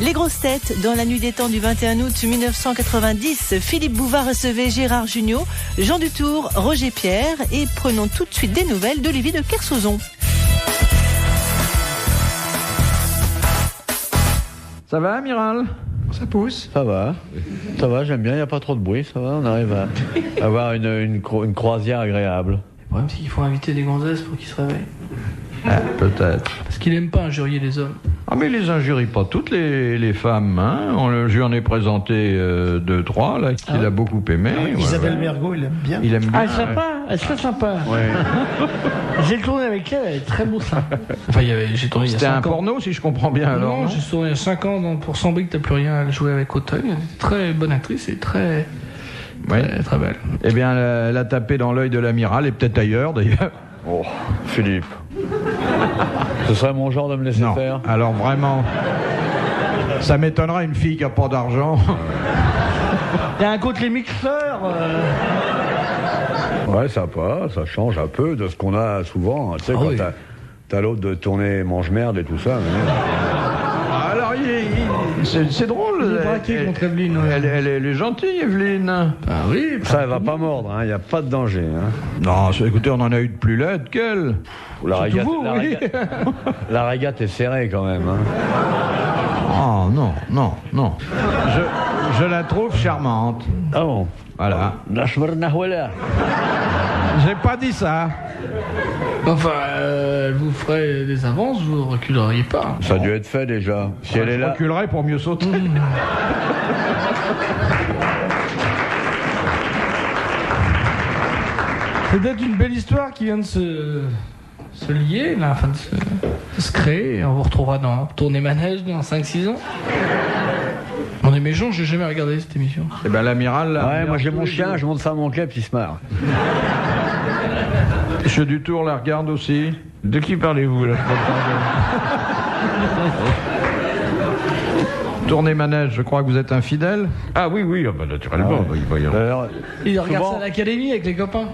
Les grosses têtes, dans la nuit des temps du 21 août 1990, Philippe Bouvard recevait Gérard Jugnot, Jean Dutour, Roger Pierre et prenons tout de suite des nouvelles d'Olivier de Kersauzon. Ça va, Amiral ? Ça pousse. Ça va, j'aime bien, il n'y a pas trop de bruit, ça va, on arrive à avoir une croisière agréable. Le problème, c'est qu'il faut inviter des gonzesses pour qu'ils se réveillent. Peut-être. Parce qu'il aime pas injurier les hommes. Ah, mais il les injurie pas toutes les femmes, hein. Je lui en ai présenté 2-3, là, qu'il a beaucoup aimé. Isabelle Mergo, il aime bien. Il aime bien. Ah, elle est sympa, elle est très sympa. Ouais. J'ai tourné avec elle, elle est très beau ça. Enfin, j'ai tourné il y a 5 ans. C'était un porno, si je comprends bien, alors. Non, j'ai tourné il y a 5 ans pour 100 briques, t'as plus rien, elle jouait avec Auteuil. Elle est très bonne actrice et très belle. Eh bien, elle a tapé dans l'œil de l'amiral, et peut-être ailleurs, d'ailleurs. Oh, Philippe. Ce serait mon genre de me laisser Non, faire. alors vraiment, ça m'étonnerait une fille qui a pas d'argent. Il y a un côté les mixeurs. Ouais, ça change un peu de ce qu'on a souvent. Tu sais, quand t'as l'autre de tourner mange-merde et tout ça. Mais... Alors, c'est drôle. Il est braqué contre Evelyne. Elle est gentille, Evelyne. Ah oui. Ça, elle va pas mordre, il n'y a pas de danger. Hein. Non, écoutez, on en a eu de plus laide qu'elle. La régate est serrée quand même. Hein. Oh, non. Je la trouve charmante. Ah bon. Voilà. J'ai pas dit ça. Enfin, elle vous ferait des avances, vous reculeriez pas. Ça a dû être fait déjà. Si elle est là. Je reculerai pour mieux sauter. C'est peut-être une belle histoire qui vient de se lier, là, enfin de se créer. Et on vous retrouvera dans Tournée Manège dans 5-6 ans. On est méchant, j'ai jamais regardé cette émission. Eh ben l'amiral là. Ouais, moi j'ai mon chien, je monte ça à mon club, il se marre. Monsieur Dutour la regarde aussi. De qui parlez-vous là? Tournée Manège, je crois que vous êtes infidèle. Ah oui, naturellement. Il regarde ça à l'académie avec les copains.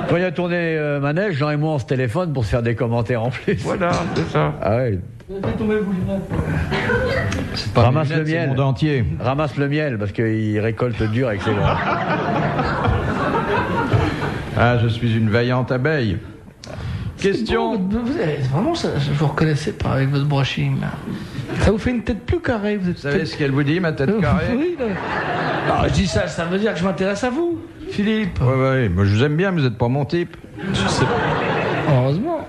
Quand il y a tourné Manège, Jean et moi on se téléphone pour se faire des commentaires en plus. Voilà, c'est ça. Ah ouais. C'est pas Ramasse lunettes, le miel. c'est monde entier. Ramasse le miel parce qu'il récolte dur avec ses bras. Ah, je suis une vaillante abeille. Question. Vous avez, vraiment, ça, je vous reconnaissais pas avec votre brushing là. Ça vous fait une tête plus carrée. Vous savez ce qu'elle vous dit, ma tête carrée? Oui. Je dis ça veut dire que je m'intéresse à vous, Philippe. Ouais, moi je vous aime bien, mais vous n'êtes pas mon type. Je sais pas. Heureusement.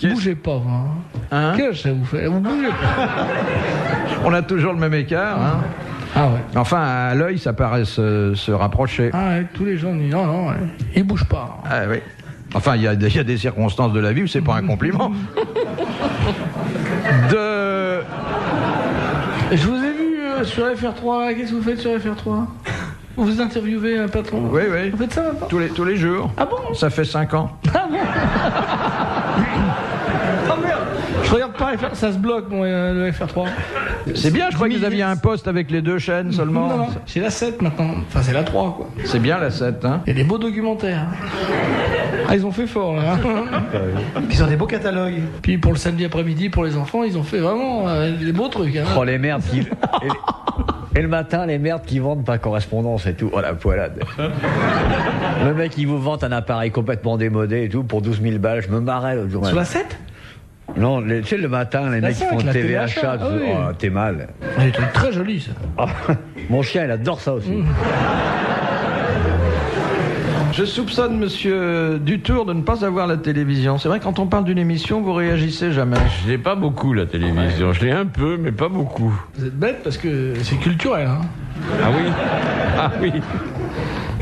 Bougez pas, vous. Hein? Quel âge ça vous fait? Vous bougez pas. On a toujours le même écart, hein. Ah ouais. Enfin, à l'œil, ça paraît se rapprocher. Ah ouais, tous les gens disent non, il bouge pas. Ah oui. Enfin, il y a des circonstances de la vie où c'est pas un compliment. Je vous ai vu sur FR3, qu'est-ce que vous faites sur FR3? Vous interviewez un patron? Oui. Vous faites ça maintenant? Tous les jours. Ah bon? Ça fait 5 ans. Ah bon? Oh merde! Je regarde pas ça se bloque, le FR3. C'est bien, je crois que vous aviez un poste avec les 2 chaînes seulement. Non, c'est la 7 maintenant. Enfin, c'est la 3, quoi. C'est bien la 7, hein. Il y a des beaux documentaires. Ah, ils ont fait fort, là. Puis ils ont des beaux catalogues. Puis pour le samedi après-midi, pour les enfants, ils ont fait vraiment des beaux trucs. Hein. Oh, les merdes qui... Et le matin, les merdes qui vendent par correspondance et tout. Oh la poilade. Le mec, il vous vante un appareil complètement démodé et tout pour 12 000 balles. Je me marrais l'autre jour. Sur la 7? Non, tu sais, le matin, les mecs qui font TV achat. Ah, oui. Oh, t'es mal. C'est des trucs très jolis, ça. Oh, mon chien, il adore ça aussi. Je soupçonne monsieur Dutour de ne pas avoir la télévision. C'est vrai, quand on parle d'une émission, vous réagissez jamais. Je l'ai pas beaucoup, la télévision. Je l'ai un peu, mais pas beaucoup. Vous êtes bête parce que c'est culturel, hein. Ah oui.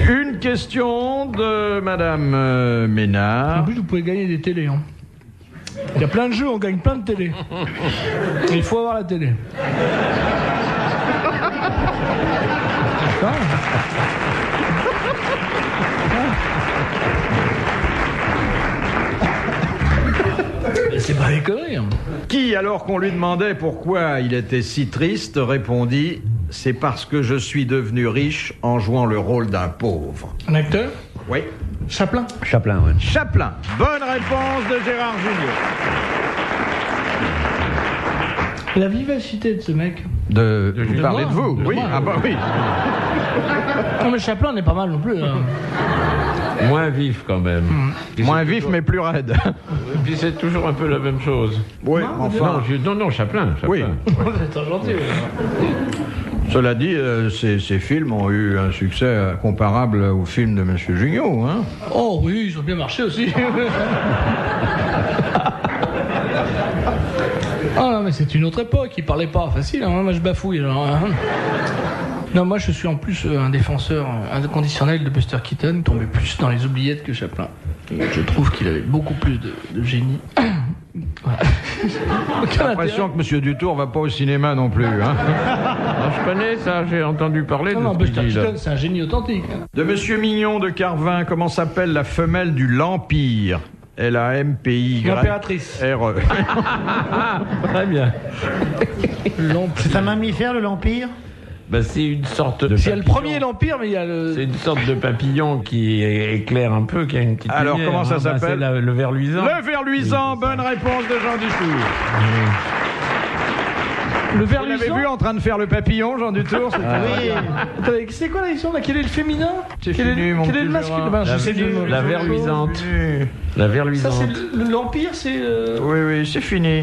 Une question de madame Ménard. En plus, vous pouvez gagner des télés, hein. Il y a plein de jeux, on gagne plein de télés. Et il faut avoir la télé. C'est pas des conneries. Hein. Qui, alors qu'on lui demandait pourquoi il était si triste, répondit « C'est parce que je suis devenu riche en jouant le rôle d'un pauvre. » Un acteur? Oui. Chaplin? Chaplin, ouais. Chaplin. Bonne réponse de Gérard Jugnot. La vivacité de ce mec. Vous parlez de vous? De Oui. moi. Ah bah oui. Non mais Chaplin n'est pas mal non plus. Hein. Moins vif quand même. Puis Moins c'est vif toujours- mais plus raide. Et puis c'est toujours un peu la même chose. Oui, Non, non, Chaplin. Oui. Vous êtes gentil. Cela dit, ces films ont eu un succès comparable au film de Monsieur Junio, hein. Oh oui, ils ont bien marché aussi. Ah non, mais c'est une autre époque, ils parlaient pas facile, hein. Moi je bafouille. Alors, hein. Non, moi je suis en plus un défenseur inconditionnel de Buster Keaton, qui tombait plus dans les oubliettes que Chaplin. Je trouve qu'il avait beaucoup plus de génie. Voilà. J'ai l'impression que Monsieur Dutour va pas au cinéma non plus, hein. Ah, je connais ça, j'ai entendu parler Non, de non, ce Buster qu'il dit, là. Keaton, c'est un génie authentique. Hein. De Monsieur Mignon de Carvin, comment s'appelle la femelle du Lampire? L-A-M-P-I-Y. L'impératrice. R-E. Très bien. C'est un mammifère, le l'Empire? Ben, c'est une sorte de Il y a le papillon. premier l'Empire, mais il y a le... C'est une sorte de papillon qui éclaire un peu, qui a une petite Alors, lumière, comment ça hein. Ben, s'appelle? c'est le ver luisant. Le ver luisant, bonne réponse de Jean Dutour. Le ver Vous l'avez luisant. vu en train de faire le papillon, Jean Dutour? Oui. Attendez, c'est quoi la question là? Quel est le féminin? C'est Quel fini, est, mon quel est petit le masculin? Gérard. Ben, La, je sais le- la ver luisante. La ver Ça luisante. c'est l'Empire, c'est... Oui, oui, c'est fini.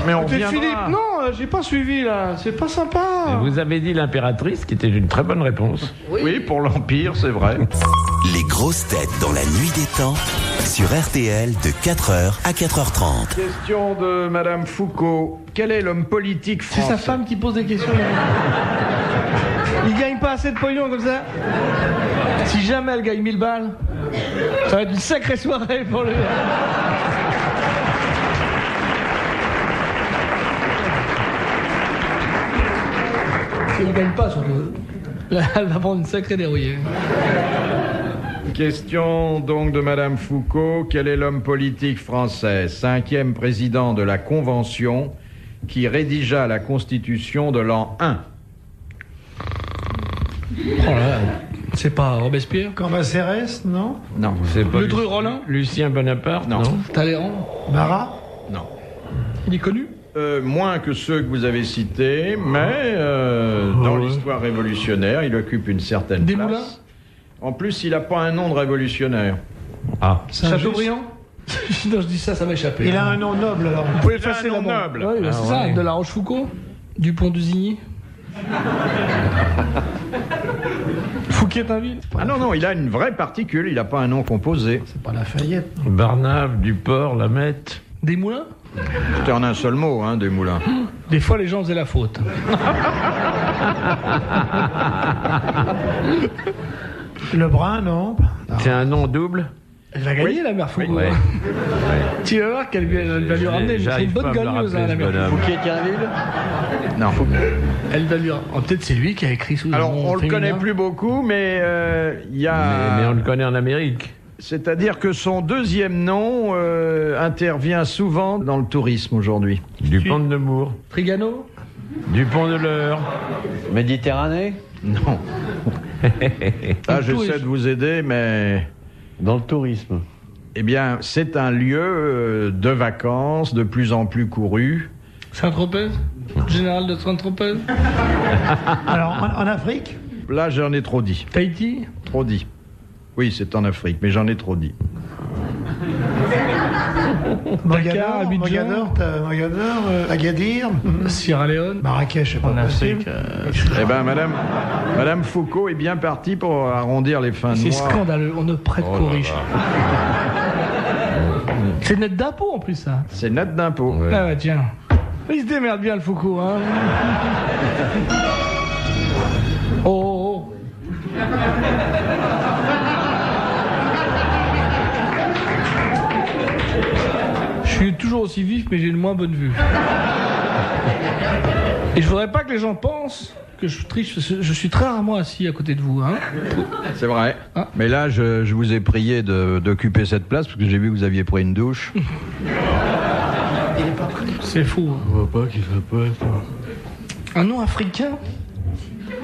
Mais on Écoutez, reviendra. Philippe, non, j'ai pas suivi là, c'est pas sympa. Vous avez dit l'impératrice, qui était une très bonne réponse. Oui, pour l'Empire, c'est vrai. Les grosses têtes dans la nuit des temps sur RTL de 4h à 4h30. Question de Madame Foucault. Quel est l'homme politique C'est français? sa femme qui pose des questions. Il gagne pas assez de pognon comme ça. Si jamais elle gagne 1000 balles, ça va être une sacrée soirée pour lui. Si elle gagne pas, surtout. Là, elle va prendre une sacrée dérouillée. Question donc de Madame Foucault. Quel est l'homme politique français, 5e président de la Convention, qui rédigea la Constitution de l'an 1? Oh là, c'est pas Robespierre? Cambacérès, non? Non. C'est pas Le Dru-Rollin? Lucien Bonaparte, Non. non, Talleyrand? Marat? Non. Il est connu? Moins que ceux que vous avez cités, mais dans l'histoire révolutionnaire, il occupe une certaine Desmoulins? place. En plus, il n'a pas un nom de révolutionnaire. Ah. Chateaubriand? Non, je dis ça, ça m'a échappé. Il a un nom noble, alors. Vous pouvez Il a effacer un nom la banque. noble. Ouais, bah, c'est Ah, ça, ouais. de la Rochefoucauld, Dupont d'Usigny. Fouquier-Tinville. Ah non, non, il a une vraie particule, il n'a pas un nom composé. C'est pas Lafayette. Barnave, Duport, Lamette. Desmoulins? C'était en un seul mot, hein, Desmoulins. Des fois, les gens faisaient la faute. Lebrun, non? C'est un nom double. Elle va gagner, la mère Foucault. Ouais. Tu vas voir qu'elle va lui ramener. C'est J'arrive une bonne pas à me le gagneuse, hein, rappeler, la ce mère bonhomme. Foucault. Fouquier-Tinville. Non. Elle va lui peut-être c'est lui qui a écrit sous Alors, le nom on le féminin. connaît plus beaucoup, mais il y a... Mais on le connaît en Amérique. C'est-à-dire que son deuxième nom intervient souvent dans le tourisme aujourd'hui. Dupont de Nemours. Trigano? Dupont de l'Eure. Méditerranée. Non. Ah, Le j'essaie tourisme. de vous aider, mais... Dans le tourisme. Eh bien, c'est un lieu de vacances de plus en plus couru. Saint-Tropez? Général de Saint-Tropez? Alors, en Afrique? Là, j'en ai trop dit. Tahiti? Trop dit. Oui, c'est en Afrique, mais j'en ai trop dit. Dakar, Abidjan. Mogador, Agadir, Sierra Leone? Marrakech, c'est pas En possible. Afrique. Eh bien, Madame Foucault est bien partie pour arrondir les fins de C'est mois. scandaleux, on ne prête Oh qu'aux là riches. C'est net d'impôt en plus, ça. C'est net d'impôt. Ouais. Ah bah tiens. Il se démerde bien le Foucault, hein. Oh, oh, oh. Je suis toujours aussi vif, mais j'ai une moins bonne vue. Et je voudrais pas que les gens pensent que je triche, parce que je suis très rarement assis à côté de vous, hein. C'est vrai. Ah. Mais là, je vous ai prié d'occuper cette place parce que j'ai vu que vous aviez pris une douche. C'est fou. Hein. On voit pas qu'il fait pas. Un nom africain?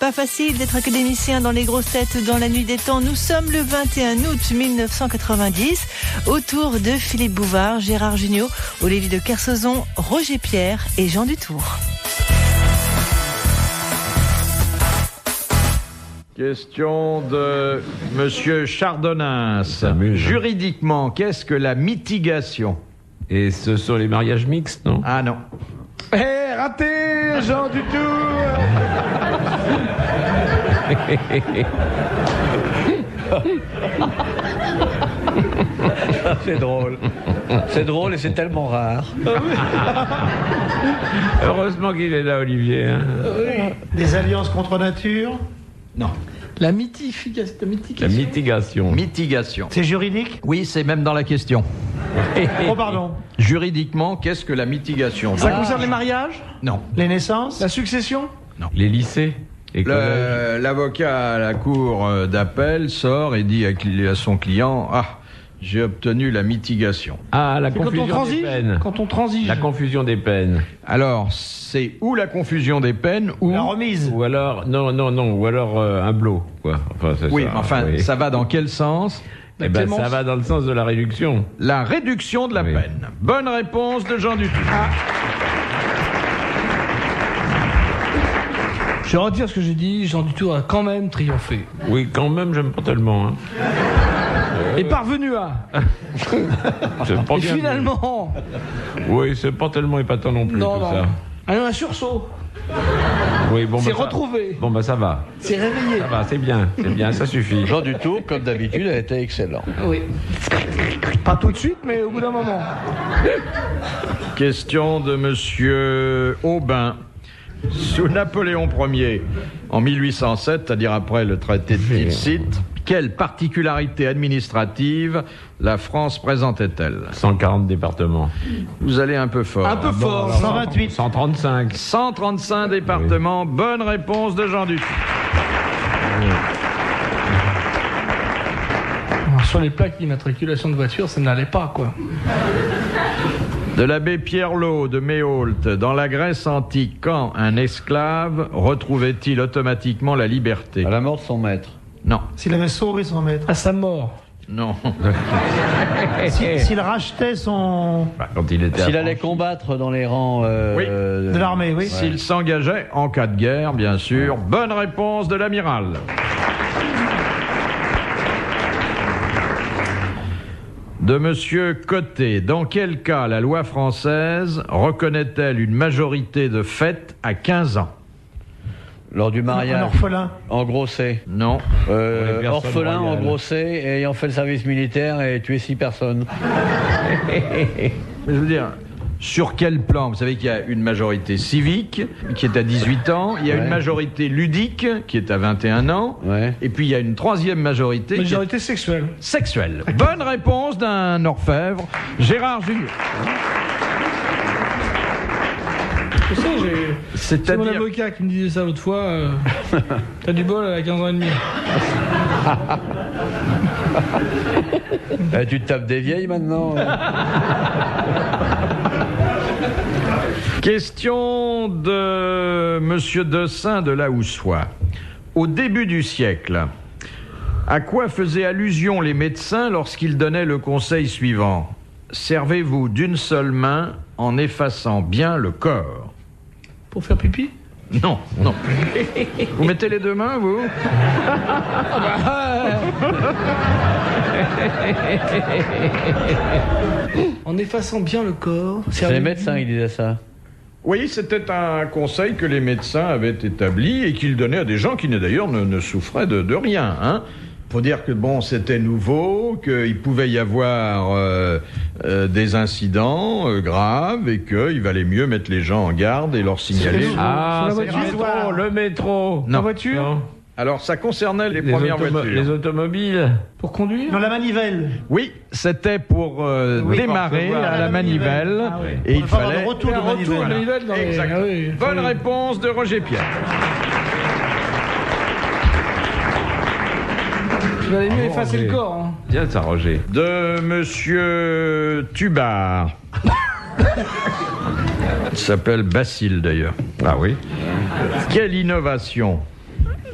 Pas facile d'être académicien dans les grosses têtes dans la nuit des temps. Nous sommes le 21 août 1990. Autour de Philippe Bouvard, Gérard Jugnot, Olivier de Kersauzon, Roger Pierre et Jean Dutour. Question de Monsieur Chardonnins. Juridiquement, qu'est-ce que la mitigation? Et ce sont les mariages mixtes, non? Ah non. Raté, Jean Dutour. C'est drôle. C'est drôle et c'est tellement rare. Heureusement qu'il est là, Olivier. Hein. Des alliances contre nature? Non. La mitigation. La mitigation. Mitigation. C'est juridique? Oui, c'est même dans la question. Oh, pardon. Juridiquement, qu'est-ce que la mitigation? Ça concerne les mariages? Non. Les naissances? La succession? Les lycées. Les collèges. L'avocat à la cour d'appel sort et dit à son client: ah, j'ai obtenu la mitigation. Ah, la C'est quand on confusion des transige? peines. Quand on transige. La confusion des peines. Alors, c'est ou la confusion des peines ou... La remise? Ou alors, non, ou alors un blot, quoi. Enfin, c'est Oui, ça, mais enfin, oui. ça va dans quel sens? Eh ben, ça va dans le sens de la réduction. La réduction de la Oui. peine. Bonne réponse de Jean Dutour. Je vais redire ce que j'ai dit. Jean Dutour a quand même triomphé. Oui, quand même, j'aime pas tellement. Hein. Et parvenu à. C'est pas Et bien, finalement. mais- Oui, c'est pas tellement épatant non plus, Non, tout non. ça. Un sursaut. Oui, bon, C'est bah, ça- retrouvé. Bon, bah ça va. C'est réveillé. Ça va, c'est bien, ça suffit. Jean Dutour, comme d'habitude, a été excellent. Oui. Pas tout de suite, mais au bout d'un moment. Question de Monsieur Aubin. Sous Napoléon Ier, en 1807, c'est-à-dire après le traité de Tilsit, quelle particularité administrative la France présentait-elle? 140 départements. Vous allez un peu fort. Un peu fort. 128. 135. 135 départements. Bonne réponse de Jean Dutour. Sur les plaques d'immatriculation de voiture, ça n'allait pas, quoi. De l'abbé Pierre-Lot de Méaulte, dans la Grèce antique, quand un esclave retrouvait-il automatiquement la liberté? À la mort de son maître. Non. S'il avait sauvé son maître? À sa mort. Non. S'il rachetait son... Quand il était S'il à allait Franche- combattre dans les rangs Oui. de l'armée, oui. S'il s'engageait en cas de guerre, bien sûr. Bonne réponse de l'amiral. De Monsieur Côté, dans quel cas la loi française reconnaît-elle une majorité de fait à 15 ans? lors du Un mariage, orphelin? engrossé. Non. les personnes Orphelin, royales. engrossé, et ayant fait le service militaire et tué 6 personnes. Mais je veux dire, sur quel plan? Vous savez qu'il y a une majorité civique qui est à 18 ans, il y a Ouais. une majorité ludique qui est à 21 ans, Ouais. et puis il y a une troisième majorité qui est Majorité sexuelle. sexuelle. Bonne réponse d'un orfèvre, Gérard Jugnot. Tu sais, c'est mon C'est-à-dire... avocat qui me disait ça l'autre fois. T'as du bol, elle a 15 ans et demi. Tu te tapes des vieilles maintenant. Question de Monsieur Dessin de la Houssoie. Au début du siècle, à quoi faisaient allusion les médecins lorsqu'ils donnaient le conseil suivant? Servez-vous d'une seule main en effaçant bien le corps. Pour faire pipi? Non, non. Vous mettez les deux mains, vous? En effaçant bien le corps. C'est les médecins qui disaient ça. Oui, c'était un conseil que les médecins avaient établi et qu'ils donnaient à des gens qui d'ailleurs ne souffraient de rien. Hein. Faut dire que bon, c'était nouveau, qu'il pouvait y avoir des incidents graves et qu'il valait mieux mettre les gens en garde et leur signaler. Ah, Sur c'est la le voiture. métro, le métro. Non. En voiture? Non. Alors, ça concernait les premières voitures. Les automobiles. Pour conduire? Dans la manivelle. Oui, c'était pour démarrer pour à la manivelle. Ah oui. Et Pour il ne pas avoir fallait... de retour de Un retour manivelle. de manivelle dans les... Exact. Ah oui, Bonne oui. réponse de Roger Pierre. Il valait mieux effacer Roger. le corps. Hein. Bien ça, Roger. De Monsieur Tubar. Il s'appelle Basile d'ailleurs. Ah oui. Quelle innovation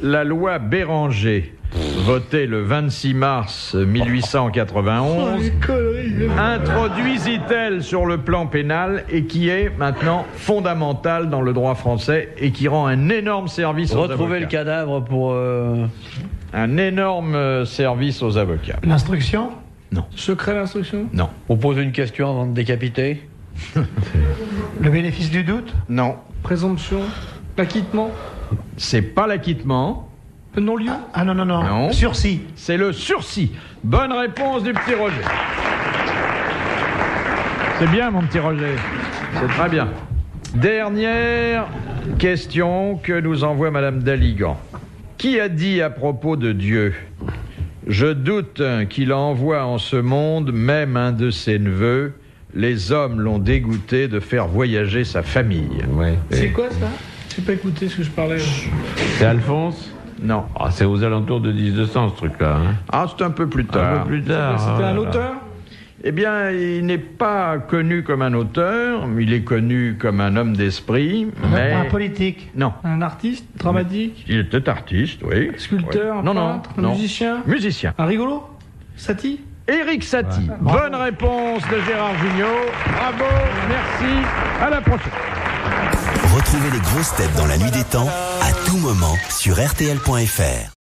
la loi Béranger, votée le 26 mars 1891, introduisit-elle sur le plan pénal et qui est maintenant fondamentale dans le droit français et qui rend un énorme service aux avocats. Retrouver le cadavre pour... Un énorme service aux avocats. L'instruction? Non. Secret d'instruction? Non. On pose une question avant de décapiter. Le bénéfice du doute? Non. Présomption? L'acquittement? C'est pas l'acquittement. Non-lieu? Ah non. Non. Sursis. C'est le sursis. Bonne réponse du petit Roger. C'est bien, mon petit Roger. C'est très bien. Dernière question que nous envoie Madame Daligan. Qui a dit à propos de Dieu: je doute qu'il envoie en ce monde même un de ses neveux. Les hommes l'ont dégoûté de faire voyager sa famille. Ouais. C'est quoi ça? J'ai pas écouté ce que je parlais. C'est Alphonse? Non. Ah, c'est aux alentours de 1200 ce truc-là. Hein. Ah, c'est un peu plus tard. Un peu plus tard. C'était un voilà. auteur? Eh bien, il n'est pas connu comme un auteur, il est connu comme un homme d'esprit, mais... Un politique. Non. Un artiste? Dramatique? Il était artiste, oui. Sculpteur? Oui. Un Non, peintre? Un non. musicien? Musicien. Un rigolo? Satie? Éric Satie. Bonne réponse de Gérard Jugnot. Bravo, merci. À la prochaine. Retrouvez les grosses têtes dans la nuit des temps à tout moment sur RTL.fr.